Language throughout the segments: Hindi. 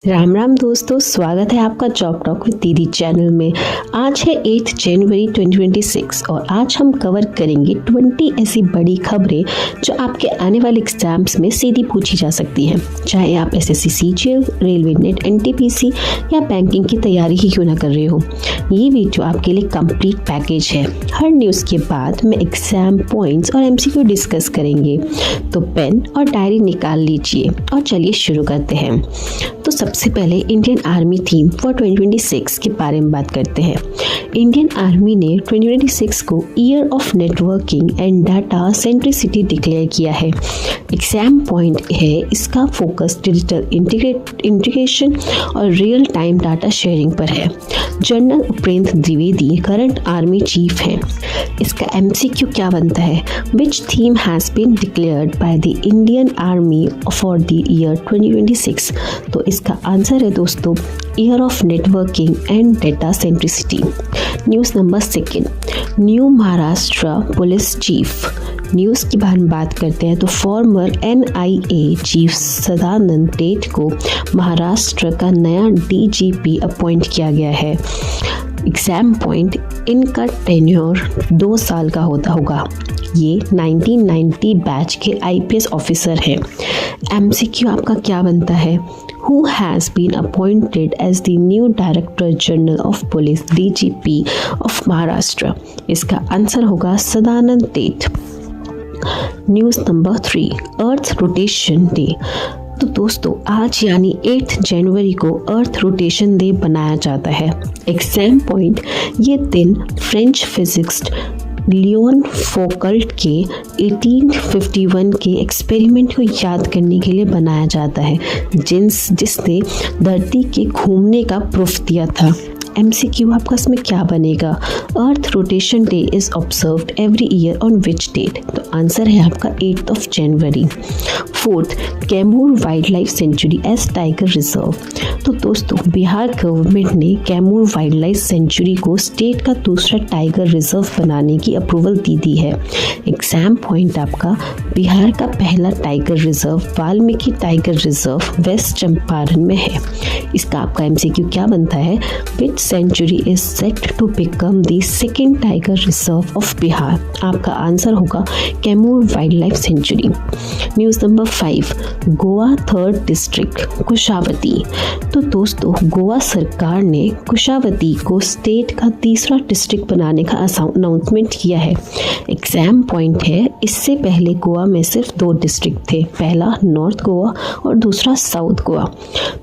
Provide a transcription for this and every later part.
राम राम दोस्तों, स्वागत है आपका जॉब टॉक विद दीदी चैनल में। आज है 8 जनवरी 2026 और आज हम कवर करेंगे 20 ऐसी बड़ी खबरें जो आपके आने वाले एग्जाम्स में सीधी पूछी जा सकती हैं, चाहे आप SSC CGL, railway net, NTPC या बैंकिंग की तैयारी ही क्यों ना कर रहे हो। ये वीडियो आपके लिए कंप्लीट पैकेज है। हर न्यूज़ के बाद में एग्जाम पॉइंट्स और एमसीक्यू डिस्कस करेंगे, तो पेन और डायरी निकाल लीजिए और चलिए शुरू करते हैं। तो सबसे पहले इंडियन आर्मी थीम फॉर 2026 के बारे में बात करते हैं। इंडियन आर्मी ने 2026 को year of networking and data centricity declare किया है। एग्जाम पॉइंट है इसका फोकस डिजिटल इंटीग्रेशन और रियल टाइम डाटा शेयरिंग पर है। General Upendra Dwivedi current army chief हैं। इसका एमसीक्यू क्या बनता है? Which theme has been declared by the Indian army for the year 2026? तो इसका आंसर है दोस्तों year of networking and data centricity. News number 2, new Maharashtra police chief. News की बात करते हैं तो former NIA chief Sadanand Date को महाराष्ट्र का नया डीजीपी अपॉइंट किया गया है। एग्जाम पॉइंट, इनका टेन्योर 2 साल का होगा। ये 1990 बैच के आईपीएस ऑफिसर हैं। एमसीक्यू आपका क्या बनता है? Who has been appointed as the new Director General of Police DGP of Maharashtra? इसका आंसर होगा Sadanand Date. News number 3, earth rotation day. तो दोस्तों आज यानी 8 जनवरी को अर्थ रोटेशन डे बनाया जाता है। एग्जाम पॉइंट, ये दिन फ्रेंच फिजिसिस्ट लियोन फोकल्ट के 1851 के एक्सपेरिमेंट को याद करने के लिए बनाया जाता है, जिसने धरती के घूमने का प्रूफ दिया था। एमसीक्यू आपका इसमें क्या बनेगा? अर्थ rotation day is observed every year on which date? तो आंसर है आपका 8 जनवरी। 4th, Kaimur wildlife century as tiger reserve. तो दोस्तों बिहार गवर्नमेंट ने कैमूर वाइल्ड लाइफ सेंचुरी को स्टेट का दूसरा टाइगर रिजर्व बनाने की अप्रूवल दी है। एग्जाम पॉइंट आपका बिहार का पहला tiger reserve Valmiki tiger reserve west Champaran में है। इसका आपका एमसीक्यू क्या बनता है? Which sanctuary is set to become the second tiger reserve of Bihar? आपका आंसर होगा Kaimur wildlife sanctuary. News number 5, Goa 3rd district Kushavati. तो दोस्तों गोवा सरकार ने कुशावती को स्टेट का तीसरा डिस्ट्रिक्ट बनाने का अनाउंसमेंट किया है। एग्जाम पॉइंट है इससे पहले गोवा में सिर्फ 2 डिस्ट्रिक्ट थे, पहला नॉर्थ गोवा और दूसरा साउथ गोवा।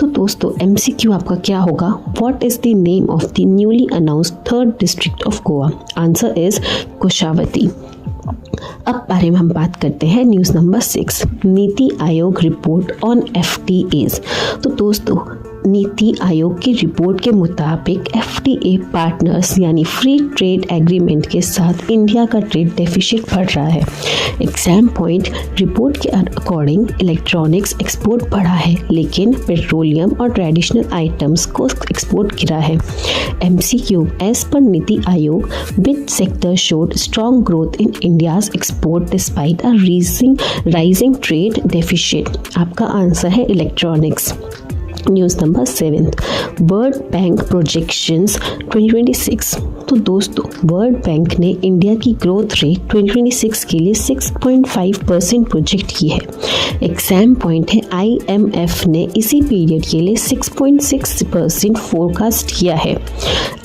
तो दोस्तों एमसीक्यू आपका क्या होगा? What is the name of the newly announced 3rd district of Goa? Answer is Kushavati. अब बारे में हम बात करते हैं news number 6, NITI Aayog report on एफटीएज। तो दोस्तों नीति आयोग की रिपोर्ट के मुताबिक एफटीए पार्टनर्स यानी फ्री ट्रेड एग्रीमेंट के साथ इंडिया का ट्रेड डेफिसिट बढ़ रहा है। एग्जाम पॉइंट, रिपोर्ट के अकॉर्डिंग इलेक्ट्रॉनिक्स एक्सपोर्ट बढ़ा है लेकिन पेट्रोलियम और ट्रेडिशनल आइटम्स को एक्सपोर्ट गिरा है। MCQ, as per NITI Aayog which sector showed strong growth in India's export despite a rising trade deficit? आपका आंसर है electronics. News number 7, world bank projections 2026। तो दोस्तों वर्ल्ड बैंक ने इंडिया की ग्रोथ रेट 2026 के लिए 6.5% प्रोजेक्ट की है। एग्जाम पॉइंट है आईएमएफ ने इसी पीरियड के लिए 6.6% फोरकास्ट किया है।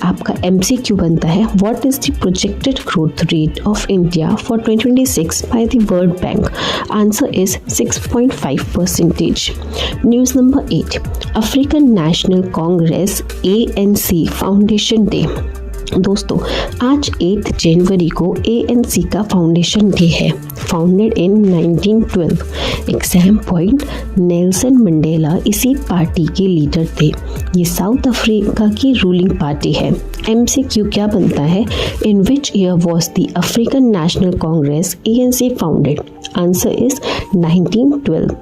आपका एमसीक्यू बनता है what is the projected growth rate of India for 2026 by the world bank? Answer is 6.5%। News number 8, African National Congress ANC foundation day. दोस्तों आज 8 जनवरी को ANC का फाउंडेशन डे है। Founded in 1912। Exam point, Nelson Mandela इसी पार्टी के लीडर थे। ये साउथ अफ्रीका की रूलिंग पार्टी है। एमसीक्यू क्या बनता है? In which year was the African National Congress ANC founded? Answer is 1912।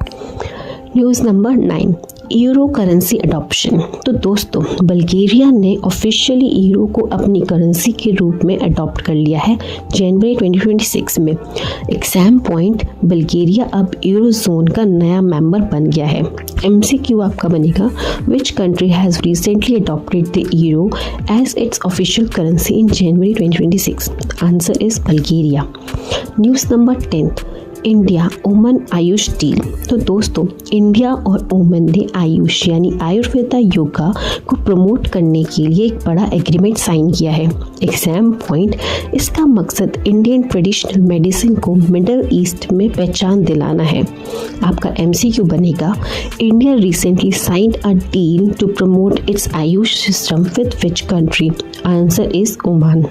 News number 9, euro currency adoption. तो दोस्तों बल्गेरिया ने ऑफिशियली यूरो को अपनी करेंसी के रूप में अडॉप्ट कर लिया है जनवरी 2026 में। एग्जाम पॉइंट, बल्गेरिया अब यूरो जोन का नया मेंबर बन गया है। MCQ आपका बनेगा, which country has recently adopted the euro as its official currency in January 2026? Answer is Bulgaria. News number 10, India Oman Ayush deal. तो दोस्तों इंडिया और ओमन ने आयुष यानी आयुर्वेदा योगा को प्रमोट करने के लिए एक बड़ा एग्रीमेंट साइन किया है। एग्जाम पॉइंट, इसका मकसद इंडियन ट्रेडिशनल मेडिसिन को मिडल ईस्ट में पहचान दिलाना है। आपका MCQ बनेगा, India recently signed a deal to promote its Ayush system with which country? Answer is Oman.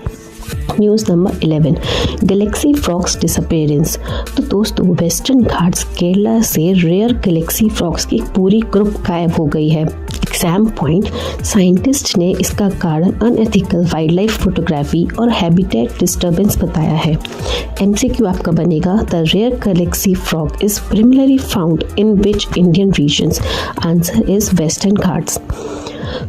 News number 11, galaxy frogs disappearance. तो दोस्तों वेस्टर्न घाट्स केरला से रेयर गैलेक्सी फ्रॉग्स की एक पूरी ग्रुप गायब हो गई है। एग्जाम पॉइंट, साइंटिस्ट ने इसका कारण अनएथिकल वाइल्ड लाइफ फोटोग्राफी और हैबिटेट डिस्टर्बेंस बताया है। MCQ आपका बनेगा, the rare galaxy frog is primarily found in which Indian regions? Answer is western Ghats.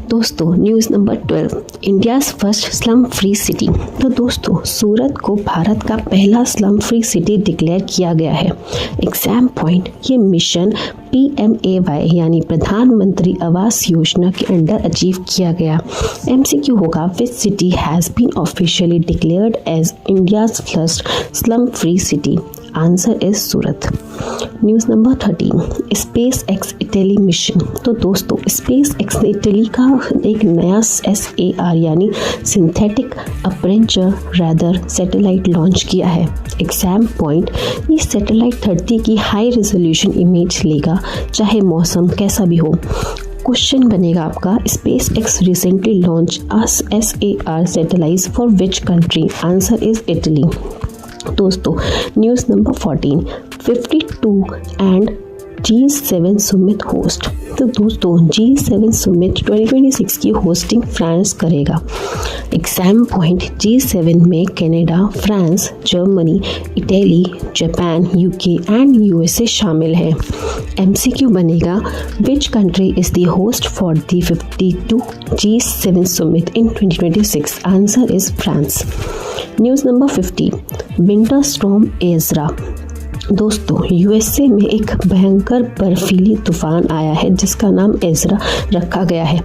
दोस्तों news number 12, India's first slum free city. तो दोस्तों सूरत को भारत का पहला स्लम फ्री सिटी डिक्लेयर किया गया है। एग्जाम पॉइंट, ये मिशन PMAY यानी प्रधानमंत्री आवास योजना के अंडर अचीव किया गया। MCQ होगा, which city has been officially declared as India's first slum free city? Answer is Surat. News number 13, SpaceX Italy mission. तो दोस्तों स्पेस एक्स ने इटली का एक नया SAR यानी synthetic aperture radar satellite launch किया है। एग्जाम पॉइंट, ये सैटेलाइट 30 की हाई रेजोल्यूशन इमेज लेगा चाहे मौसम कैसा भी हो। क्वेश्चन बनेगा आपका, SpaceX recently launch SAR satellite for which country? Answer is Italy. दोस्तों news number 14, 52 and G7 summit host. तो दोस्तों G7 सुमित 2026 की होस्टिंग फ्रांस करेगा। एग्जाम पॉइंट, G7 में Canada, France, Germany, Italy, Japan, UK and USA शामिल हैं। MCQ बनेगा, which country is the host for the 52 G7 summit in 2026? Answer is France. News number 15, winter storm Ezra. दोस्तों USA में एक भयंकर बर्फीली तूफान आया है जिसका नाम एज़रा रखा गया है।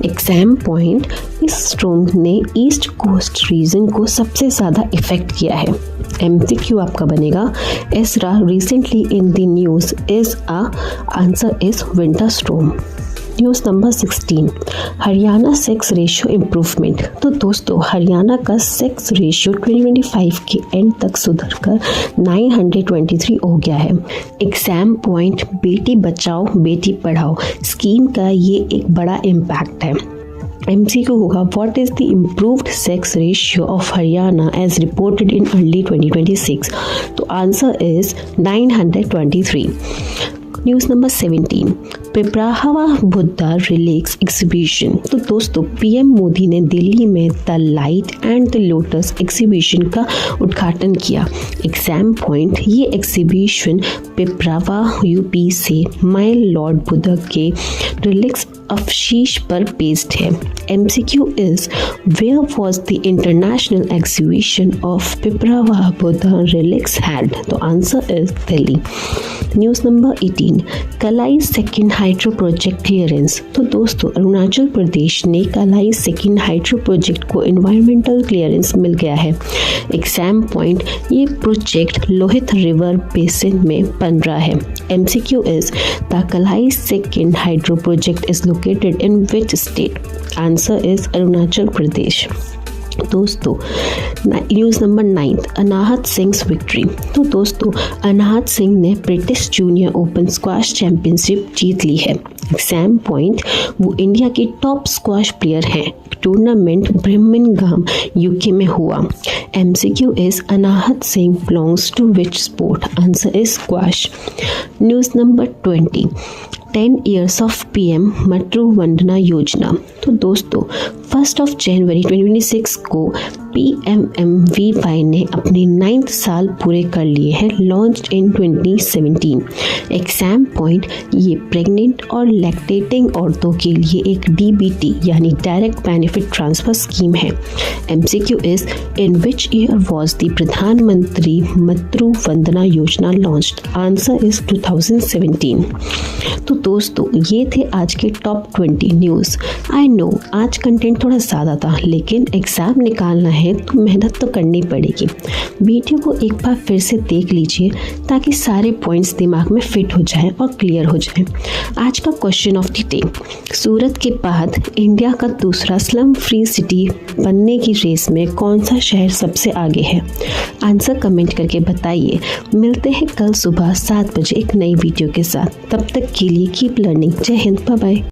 एग्जाम पॉइंट, इस स्टॉर्म ने ईस्ट कोस्ट रीजन को सबसे ज़्यादा इफेक्ट किया है। MCQ आपका बनेगा, Ezra recently in the news is answer is winter storm. News number 16, Haryana sex ratio improvement. तो दोस्तों हरियाणा का सेक्स रेशियो 2025 के एंड तक सुधरकर 923 हो गया है। Exam point, Beti Bachao Beti Padhao scheme का ये एक बड़ा इम्पैक्ट है। MCQ होगा, what is the improved sex ratio of Haryana as reported in early 2026? तो answer is 923। News number 17, Piprahwa Buddha relics exhibition. तो दोस्तों PM मोदी ने दिल्ली में the light and the lotus exhibition का उद्घाटन किया। एग्जाम पॉइंट, ये एग्जीबिशन पिपरावा UP से माय लॉर्ड बुद्धा के रिलिक्स अवशेष पर बेस्ड है। MCQ is, where was the international exhibition of Piprahwa Buddha relics held? तो answer is Delhi. News number 18, Kalai second hydro project clearance. तो दोस्तों अरुणाचल प्रदेश ने कलाई सेकेंड हाइड्रो प्रोजेक्ट को एनवायरमेंटल क्लियरेंस मिल गया है। एग्जाम पॉइंट, ये प्रोजेक्ट लोहित रिवर बेसिन में बन रहा है। MCQ is, the Kalai second hydro project is located in which state? Answer is Arunachal Pradesh. दोस्तों news number 9, Anahat Singh victory. तो दोस्तों अनाहत सिंह ने British junior open squash championship जीत ली है। एग्जाम पॉइंट, वो इंडिया के टॉप स्क्वाश प्लेयर हैं। टूर्नामेंट बर्मिंघम UK में हुआ। MCQ is, Anahat Singh belongs to which sport? Answer is squash. News number 20, 10 years of PM Matru Vandana Yojana. तो दोस्तों 1 जनवरी 2026 को PMMVY ने अपने 9th साल पूरे कर लिए हैं, लॉन्च इन 2017। एग्जाम पॉइंट, ये प्रेग्नेंट और लैक्टेटिंग औरतों के लिए एक DBT यानी डायरेक्ट बेनिफिट ट्रांसफर स्कीम है। MCQ is in which year was the प्रधानमंत्री मट्रू वंदना योजना लॉन्च्ड? Answer is 2017। तो दोस्तों ये थे आज के टॉप 20 न्यूज़। आई नो आज कंटेंट थोड़ा ज़्यादा था, लेकिन एग्ज़ाम निकालना है तो मेहनत तो करनी पड़ेगी। वीडियो को एक बार फिर से देख लीजिए ताकि सारे पॉइंट्स दिमाग में फिट हो जाएं और क्लियर हो जाएं। आज का क्वेश्चन ऑफ द डे, सूरत के बाद इंडिया का दूसरा स्लम फ्री सिटी बनने की रेस में कौन सा शहर सबसे आगे है? आंसर कमेंट करके बताइए। मिलते हैं कल सुबह 7 बजे एक नई वीडियो के साथ। तब तक के लिए कीप लर्निंग। जय हिंद, बाय बाय।